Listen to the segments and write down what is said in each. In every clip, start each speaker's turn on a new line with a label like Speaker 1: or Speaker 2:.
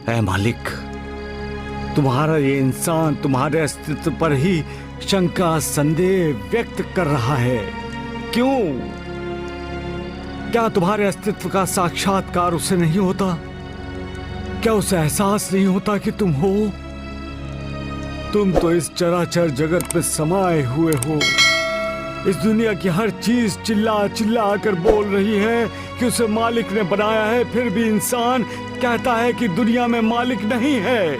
Speaker 1: ऐ मालिक, तुम्हारा ये इंसान तुम्हारे अस्तित्व पर ही शंका संदेह व्यक्त कर रहा है। क्यों? क्या तुम्हारे अस्तित्व का साक्षात्कार उसे नहीं होता? क्या उसे एहसास नहीं होता कि तुम हो? तुम तो इस चराचर जगत में समाये हुए हो। इस दुनिया की हर चीज चिल्ला चिल्ला कर बोल रही है कि उसे मालिक ने बनाया है, फिर भी इंसान कहता है कि दुनिया में मालिक नहीं है।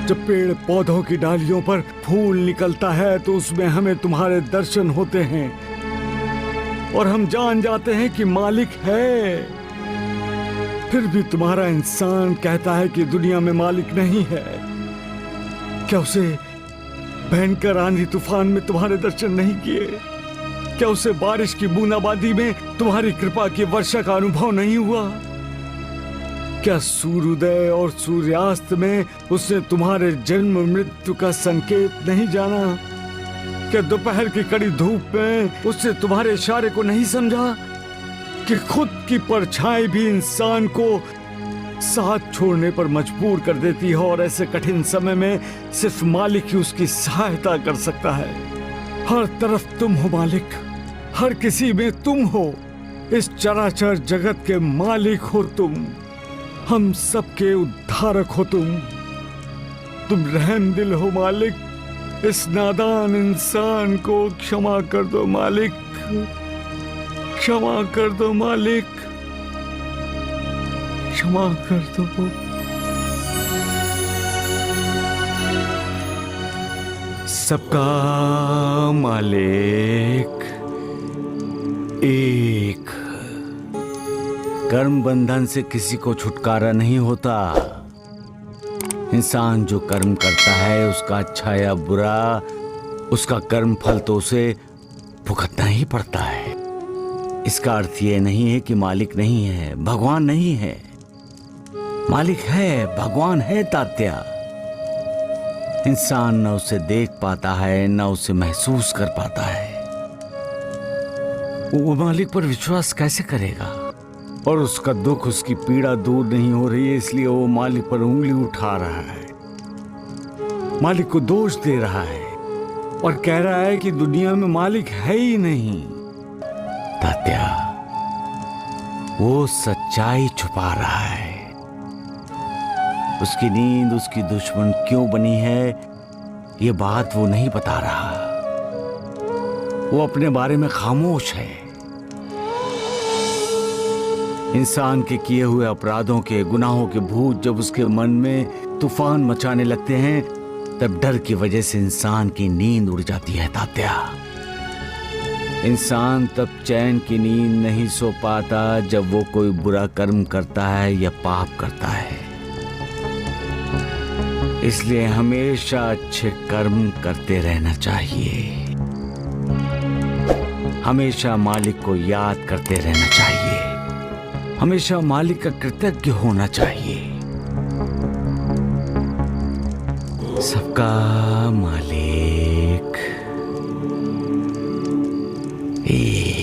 Speaker 1: जब पेड़ पौधों की डालियों पर फूल निकलता है तो उसमें हमें तुम्हारे दर्शन होते हैं और हम जान जाते हैं कि मालिक है। फिर भी तुम्हारा इंसान कहता है कि दुनिया में मालिक नहीं है। क्या उसे भयंकर आंधी तूफान में तुम्हारे दर्शन नहीं किए? क्या उसे बारिश की बूंदाबांदी में तुम्हारी कृपा की वर्षा का अनुभव नहीं हुआ? क्या सूर्योदय और सूर्यास्त में उसने तुम्हारे जन्म मृत्यु का संकेत नहीं जाना? क्या दोपहर की कड़ी धूप में उसने तुम्हारे इशारे को नहीं समझा कि खुद की परछाई भी इंसान को साथ छोड़ने पर मजबूर कर देती है और ऐसे कठिन समय में सिर्फ मालिक ही उसकी सहायता कर सकता है। हर तरफ तुम हो मालिक, हर किसी में तुम हो। इस चराचर जगत के मालिक हो तुम, हम सबके उद्धारक हो तुम रहम दिल हो मालिक। इस नादान इंसान को क्षमा कर दो मालिक, क्षमा कर दो मालिक, क्षमा कर दो। सबका मालिक एक। कर्म बंधन से किसी को छुटकारा नहीं होता। इंसान जो कर्म करता है उसका अच्छा या बुरा, उसका कर्म फल तो उसे भुगतना ही पड़ता है। इसका अर्थ ये नहीं है कि मालिक नहीं है, भगवान नहीं है। मालिक है, भगवान है तात्या। इंसान न उसे देख पाता है न उसे महसूस कर पाता है। वो मालिक पर विश्वास कैसे करेगा? और उसका दुख, उसकी पीड़ा दूर नहीं हो रही है, इसलिए वो मालिक पर उंगली उठा रहा है, मालिक को दोष दे रहा है और कह रहा है कि दुनिया में मालिक है ही नहीं। तात्या, वो सच्चाई छुपा रहा है। उसकी नींद उसकी दुश्मन क्यों बनी है, ये बात वो नहीं बता रहा। वो अपने बारे में खामोश है। इंसान के किए हुए अपराधों के, गुनाहों के भूत जब उसके मन में तूफान मचाने लगते हैं, तब डर की वजह से इंसान की नींद उड़ जाती है तात्या। इंसान तब चैन की नींद नहीं सो पाता जब वो कोई बुरा कर्म करता है या पाप करता है। इसलिए हमेशा अच्छे कर्म करते रहना चाहिए। हमेशा मालिक को याद करते रहना चाहिए। हमेशा मालिक का कृतज्ञ होना चाहिए। सबका मालिक एक।